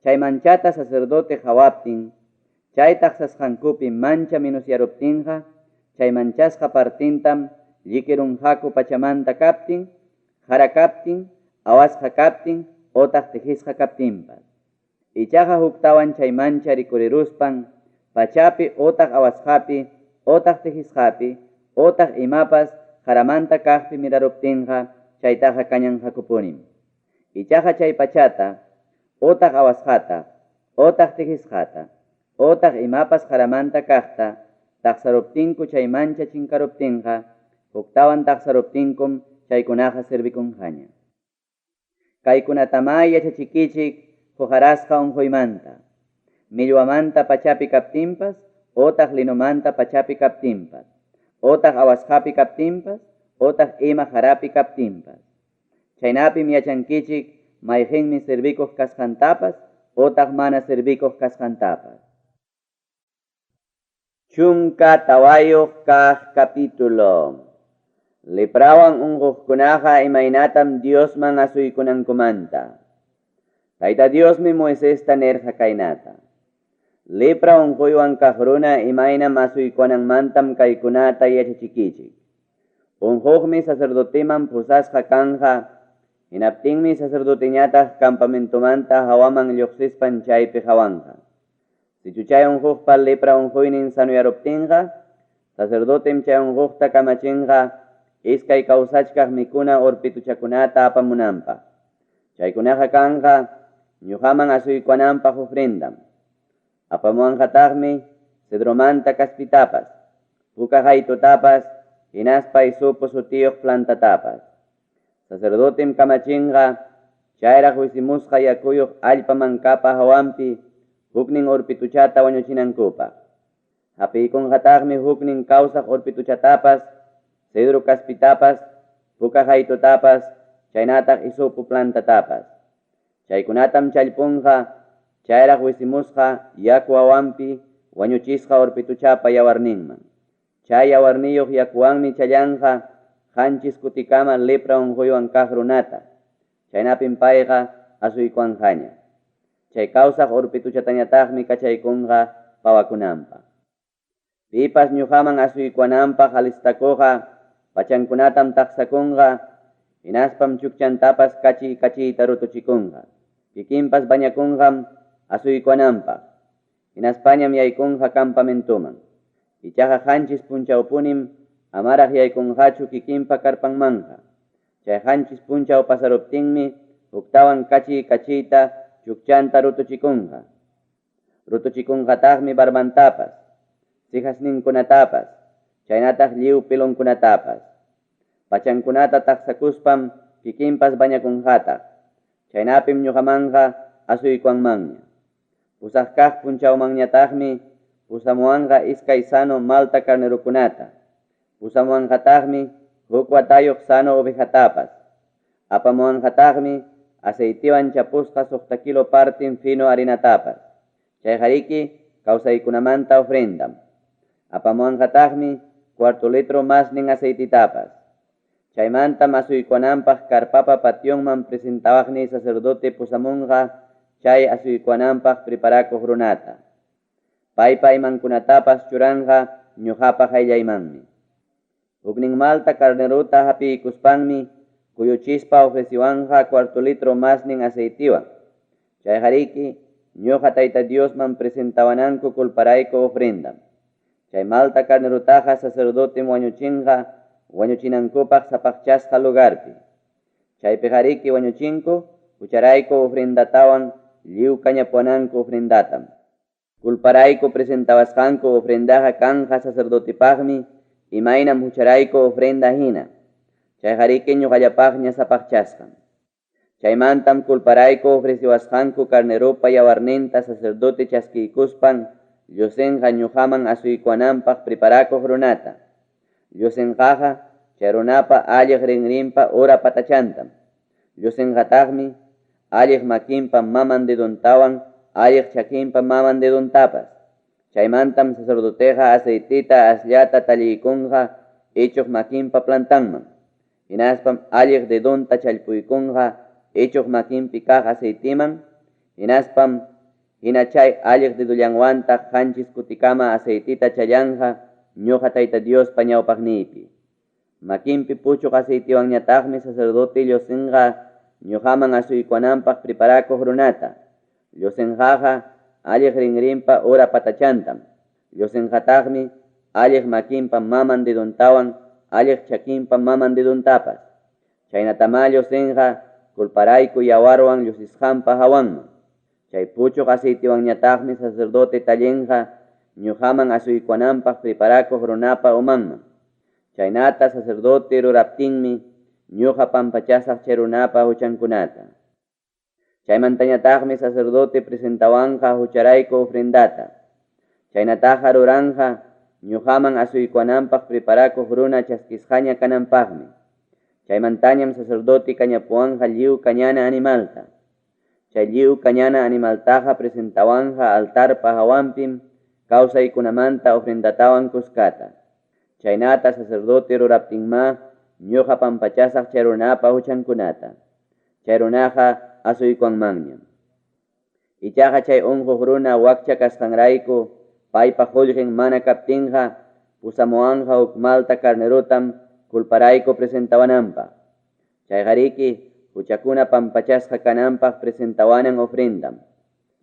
Chay manchata sacerdote hawaptin chay taqsasqankupi mancha minusyaruptinqa chay manchasqa partintam llikirunqaku pachamanta kaptin, hara kaptin, awasqa kaptin utaq tijisqa kaptinpas. Ichaqa huktawan chay mancha rikuriruspan pachapi utaq awasqapi utaq tijisqapi utaq imapas haramanta kaqpi miraruptinqa chaytaqa kañanqakupunim. Ichaqa chay pachata utaq awasqata utaq tijisqata utaq imapas haramanta kaqta taqsaruptinku chay mancha chinkaruptinqa huktawan taqsaruptinkum chaykunaqa servikunqaña. Kaykunatama yachachikichik hujarasqa unquymanta. Millwamanta pachapi kaptinpas utaq linumanta pachapi kaptinpas utaq awasqapi kaptinpas utaq ima harapi kaptinpas. Chaynapim yachankichik mayqinmi servikuq kasqantapas utaq mana servikuq kasqantapas. Chunka tawayuq kaq capítulo. Leprawan unquqkunaqa imaynatam Diosman asuykunankumanta. Tayta Diosmi Moisesta nerqa kaynata. Lepra unquywan kaq runa imaynam asuykunanmantam kaykunata yachachikichik. Unquqmi sacerdoteman pusasqa kanqa, hinaptinmi sacerdoteñataq campamentumanta hawaman lluqsispan chaypi hawanqa. Si chuchay unjukpa lepra unjuynin sanuyaroptinqa, sacerdotem chay unjukta kamachinqa iskay kawsachkaq mikuna urpituchakunata apamunanpaq. Chaykunaqa kanqa ñuqaman asuykuwananpaq ofrendam. Apamuwanqataqmi cedromanta kaspitapas, puka haytutapas, hinaspa isupu sutiyuq plantatapas. Sacerdotem kamachinqa chayraq wisimusqa yakuyuq allpa mankapa hawanpi huknin urpituchata wañuchinankupaq. Hapiykunqataqmi huknin kawsaq urpituchatapas, cedro kaspitapas, puka haytutapas, chaynataq isupu plantatapas. Chaykunatam challpunqa chayraq wisimusqa yaku hawanpi wañuchisqa urpituchapa yawarninman. Chay yawarniyuq yakuwanmi challanqa qanchis kutikama lepra unjuywan kaq runata. Chaynapim payqa asuykuwanqaña. Chay kawsaq urpituchatañataqmi kachaykunqa pawakunanpaq. Pipas ñuqaman asuykuwananpaq alistakuqa pachankunatam taqsakunqa, hinaspam chukchantapas kachiyta rutuchikunqa. Kikinpas bañakunqam asuykuwananpaq. Hinaspañam yaykunqa campamentuman. Ichaqa qanchis punchawpunim amaraq yaykunqachu kikinpa karpanmanqa. Chay qanchis punchaw pasaruptinmi huktawan kachiyta chukchanta rutuchikunqa. Rutuchikunqataqmi barbantapas, sihasninkunatapas, chaynataq lliw pilunkunatapas. Pachankunata taqsakuspam kikinpas bañakunqataq. Chaynapim ñuqamanqa asuykuwanmanña. Pusaq kaq punchawmanñataqmi pusamuwanqa iskay sano malta carnerukunata. Pusamuwanqataqmi huk watayuq sano ovejatapas. Apamuwanqataqmi aceitiwan chapusqa suqta kilo partin fino harinatapas. Chay qariki kawsaykunamanta ofrendam. Apamuwanqataqmi cuarto litro masnin aceititapas. Chaymantam asuykuwananpaq karpapa pationman presentawaqni sacerdote pusamunqa chay asuykuwananpaq preparakuq runata. Paypa imankunatapas churanqa ñuqapa qayllaymanmi. Huknin malta carneruta hapiykuspanmi kuyuchispa ofreciwanqa cuarto litro masnin aceitiwan. Chay qariki ñuqa Tayta Diosman presentawananku kulparayku ofrendam. Chay malta carnerutaqa sacerdotem wañuchinqa wañuchinankupaq sapaqchasqa lugarpi. Chaypi qariki wañuchinku hucharayku ofrendatawan lliw kañapuwananku ofrendatam. Kulparayku presentawasqanku ofrendaqa kanqa sacerdotepaqmi imaynam hucharayku ofrenda hina. Chay qariki ñuqallapaqña sapaqchasqam. Chaymantam kulparayku ofreciwasqanku carnerupa yawarninta sacerdote chaskiykuspan llusenqa ñuqaman asuykuwananpaq preparakuq runata. Llusenqaqa chay runapa alliq rinrinpa ura patachantam. Llusenqataqmi alliq makinpa maman deduntawan alliq chakinpa maman deduntapas. Chaymantam sacerdoteqa aceitita asllata talliykunqa ichuq makinpa plantanman. Hinaspam alliq dedunta challpuykunqa ichuq makinpi kaq aceitiman. Hinaspam hina chay alliq dedullanwanta qanchis kutikama aceitita challanqa ñuqa Tayta Diospa ñawpaqniypi. Makinpi puchuq aceitiwanñataqmi sacerdote llusenqa ñuqaman asuykuwananpaq preparakuq runata. Llusenqaqa alliq rinrinpa ura patachantam. Llusenqataqmi alliq makinpa maman deduntawan alliq chakinpa maman deduntapas. Chaynatama llusenqa kulparayku yawarwan llusisqanpa hawanman. Chay puchuq aceitiwanñataqmi sacerdote tallenqa ñuqaman asuykuwananpaq preparakuq runapa umanman. Chaynata sacerdote ruraptinmi ñuqa pampachasaq chay runapa huchankunata. Chaymantañataqmi sacerdote presentawanqa hucharayku ofrendata. Chaynataqa ruranqa ñuqaman asuykuwananpaq preparakuq runa chaskisqaña kananpaqmi. Chaymantañam sacerdote kañapuwanqa lliw kañana animalta. Chay lliw kañana animaltaqa presentawanqa altarpa hawanpim kawsaykunamanta ofrendatawan kuskata. Chaynata sacerdote ruraptinma ñuqa pampachasaq chay runapa huchankunata. Chay runaqa asuykuwanmanñam. Ichaqa chay unquq runa wakcha kasqanrayku paypa qullqin mana kaptinqa pusamuwanqa huk malta carnerutam kulparayku presentawananpaq. Chay qariki huchakuna pampachasqa kananpaq presentawanan ofrendam.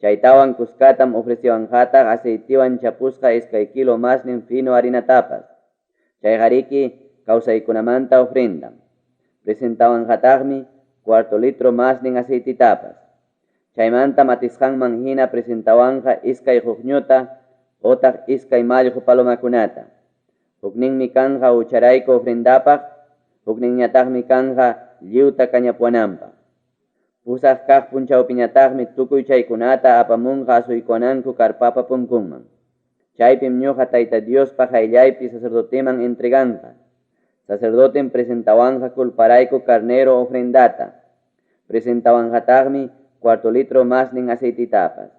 Chaytawan kuskatam ofreciwanjataq aceitiwan chapusqa iskay kilo masnin fino harinatapas. Chay qariki kawsaykunamanta ofrendam. Presentawanjataqmi 4 litro masnin aceititapas. Chaymanta matisqanman hina presentawanja iskay hukñuta otaq iskay mallqu palomakunata. Hukninmi kanja ucharayku ofrendapaq, hukninñataqmi kanja lliwta kañapuananpaq. Pusaq kaq punchawpiñataqmi tukuy chaykunata apamunqa asuykuananku karpapa punkunman. Chaypim ñuqa Tayta Diospaq ayllaypi sacerdoteman entreganqa. Sacerdotem presentawanja kulparayku carnero ofrendata. Presentawanjataqmi 4 litro masnin aceititapas.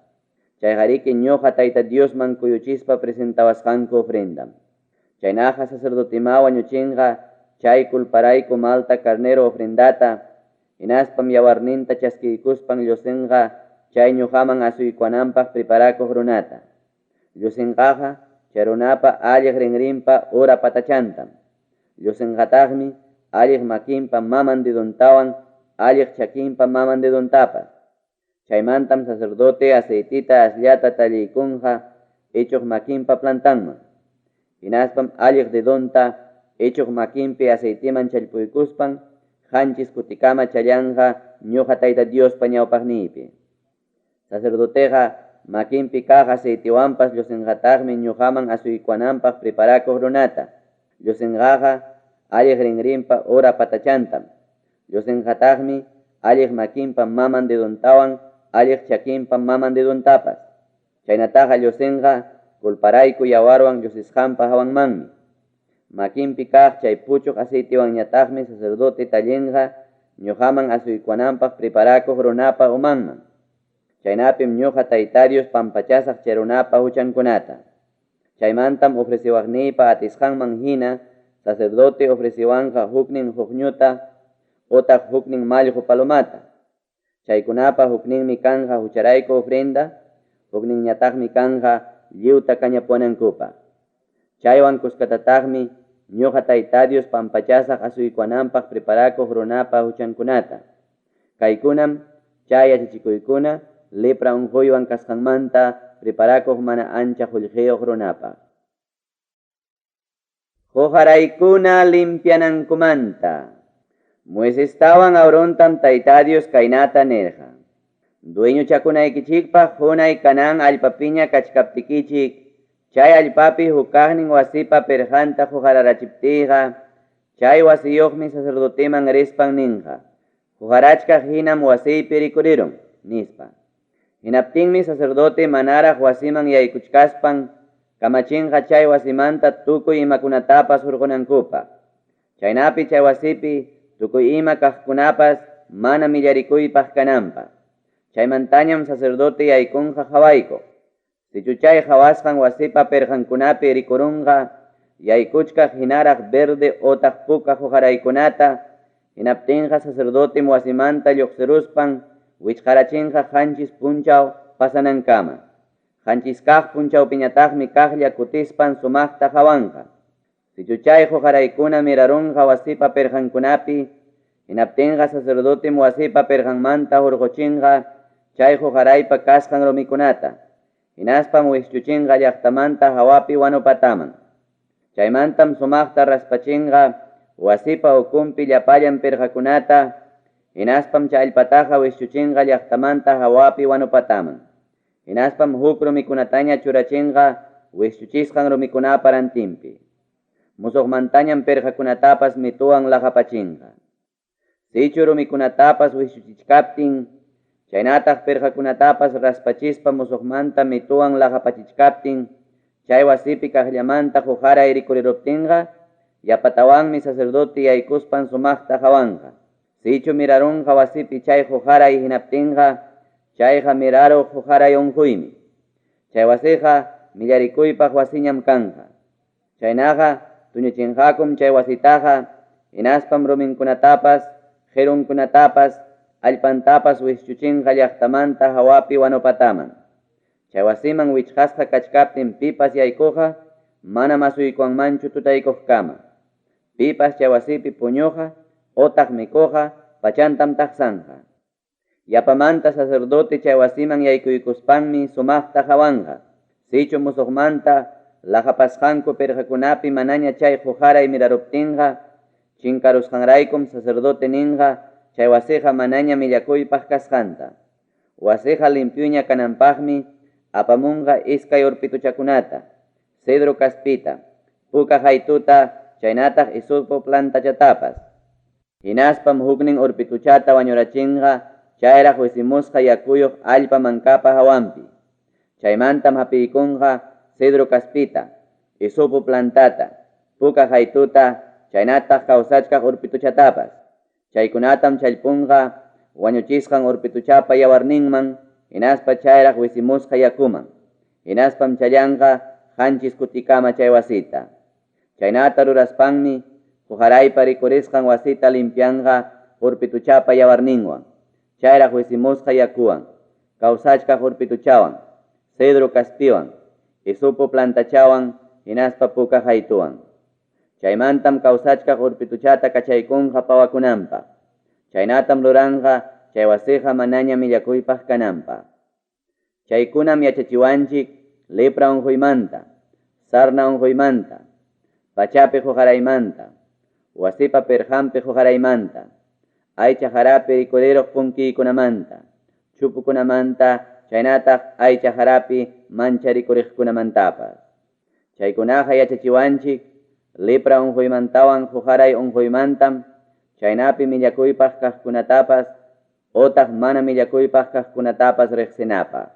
Chay qariki ñuqa Tayta Diosman kuyuchispa presentawasqanku ofrendam. Chaynaqa sacerdotema wañuchinqa chay kulparayku malta carnero ofrendata, inaspam yawarninta chaskiykuspan llusinqa chay ñuqaman asuykuananpaq preparakuq runata. Llusinqaqa chay runapa alliq rinrinpa ura patachantam. Llusinqataqmi alliq makinpa maman deduntawan alliq chakinpa maman deduntapas. Chaymantam sacerdote aceitita asllata taliykunqa ichuq makinpa plantanman. Hinaspam alliq dedunta ichuq makinpi aceitiman challpuykuspan hanchis kutikama challanqa ñuqa Tayta Diospa ñawpaqniypi. Sacerdoteqa makinpi kaq aceitiwanpas llusinqataqmi ñuqaman asuykuananpaq preparakuq runata. Llusinqaqa alliq rinrinpa ura patachantam. Llusinqataqmi alliq makinpa maman deduntawan alliq chakinpa maman deduntapas. Chaynataqa llusinqa kulparayku yawarwan llusisqanpa hawanmanmi. Makinpi kaq chay puchuq aceitiwanñataqmi sacerdote tallinqa ñuqaman asuykuananpaq preparakuq runapa umanman. Chaynapim ñuqa Tayta Dios pampachasaq chay runapa huchankunata. Chaymantam ofreciwaqniypa atisqanman hina sacerdote ofreciwanqa huknin hukñuta otaq huknin mallqu palomata. Chaykunapa hukninmi kanja hucharayku ofrenda, hukninñataqmi kanja lliwta kañapuanankupaq. Chaywan kuskatataqmi ñuqa Tayta Dios pampachasaq asuykuananpaq preparakuq runapa huchankunata. Kaykunam chay yachachicuykuna lepra unquywan kasqanmanta preparakuq mana ancha qullqiyuq runapaq. Qujaraykuna limpianankumanta. Moisestawan Aarontam Tayta Dios kaynata nirqa. Dueño chakunaykichikpaq hunay kanan allpapiña kachkaptikichik, chay allpapi hukaqnin wasipa perjanta qujararachiptiyqa, chay wasiyuqmi sacerdoteman rispan ninqa. Qujarachkaq hinam wasiypi rikurirun, nispa. Hinaptinmi sacerdote manaraq wasiman yaykuchkaspan, kamachinqa chay wasimanta tukuy imakunatapas hurqunankupaq. Chaynapi chay wasipi tukuy ima kaqkunapas mana millarikuypaq kananpaq. Chaymantañam sacerdote yaykunqa hawaykuq. Sichuchay hawasqan wasipa perjankunapi rikurunqa, yaykuchkaq hinaraq verde otaq puka qujaraykunata, hinaptinqa sacerdote wasimanta lluqsiruspan wichqarachinqa hanchis punchaw pasanankama. Hanchis kaq punchawpiñataqmi kaqlla kutispan sumaqta hawanqa. Sichuchay qujaraykuna mirarunqa wasipa perjankunapi, hinaptinqa sacerdote wasipa perjanmanta hurquchinqa chay qujaraypa kasqan rumikunata. Hinaspam wishchuchinqa llaqtamanta hawapi wanupataman. Chaymantam sumaqta raspachinqa wasipa ukunpi llapallan perjakunata, hinaspam chay allpataqa wishchuchinqa llaqtamanta hawapi wanupataman. Hinaspam huk rumikunataña churachinqa wishchuchisqan rumikunapa rantinpi. Musuqmantañam perjakunatapas mituwan laqapachinqa. Sichu rumikunatapas wishchuchichkaptin, chaynataq perjakunatapas raspachispa musuqmanta mituwan laqapachichkaptin, chay wasipi kaqllamanta qujaray rikuriruptinqa, yapatawanmi sacerdote yaykuspan sumaqta hawanqa. Sichu mirarunqa wasipi chay qujaray hinaptinqa, chayqa miraruq qujaray unquymi. Chay wasiqa millarikuypaq wasiñam kanqa. Chaynaqa tuñuchinqakum chay wasitaqa, hinaspam ruminkunatapas, qhirunkunatapas, allpantapas wishchuchinqa llaqtamanta hawapi wanupataman. Chay wasiman wichqasqa kachkaptin pipas yaykuqa, mana masuykuanmanchu tutaykuq kama. Pipas chay wasipi puñuqa, otaq mikuqa, pachantam taqsanqa. Yapamanta sacerdote chay wasiman yaykuykuspanmi sumaqta hawanja. Sichu musuqmanta lajapasqanku pirqakunapi manaña chay hujaray miraruptinqa, chinkarusqanraykum sacerdote ninqa chay wasiqa manaña millakuypaq kasqanta. Wasiqa limpiuña kananpaqmi apamunqa iskay urpituchakunata, cedro kaspita, puka haytuta, chaynataq isupo plantachatapas. Hinaspam huknin urpituchata wañurachinqa chayraq wisimusqa yakuyuq allpa mankapa hawampi. Chaymantam hapiykunqa cedro kaspita, isupo plantata, puka haytuta, chaynataq kawsachkaq urpituchatapas. Chaykunatam challpunqa wañuchisqan urpituchapa yawarninman, hinaspa chayraq wisimusqa yakuman. Hinaspam challanqa hanchis kutikama chay wasita. Chaynata ruraspanmi hujaraypa rikurisqan wasita limpianqa urpituchapa yawarninwan, chayraq wisimusqa yakuwan, kawsachkaq urpituchawan, cedro kaspiwan, isupo plantachawan, hinaspa puka haytuwan. Chaymantam kawsachkaq urpituchata kachaykunqa pawakunanpaq. Chaynatam ruranqa chay wasiqa manaña millakuypaq kananpaq. Chaykunam yachachiwanchik lepra unquymanta, sarna unquymanta, pachapi hujaraymanta, wasipa perhampi hujaraymanta, aycha harapi rikureruq punkiykunamanta, chupukunamanta, chaynataq aycha harapi mancha rikurikkunamantapas. Chaykunaqa yachachiwanchik lepra unquymantawan hujaray unquymantam chaynapi millakuypaq kaqkunatapas otaq mana millakuypaq kaqkunatapas riqsinapaq.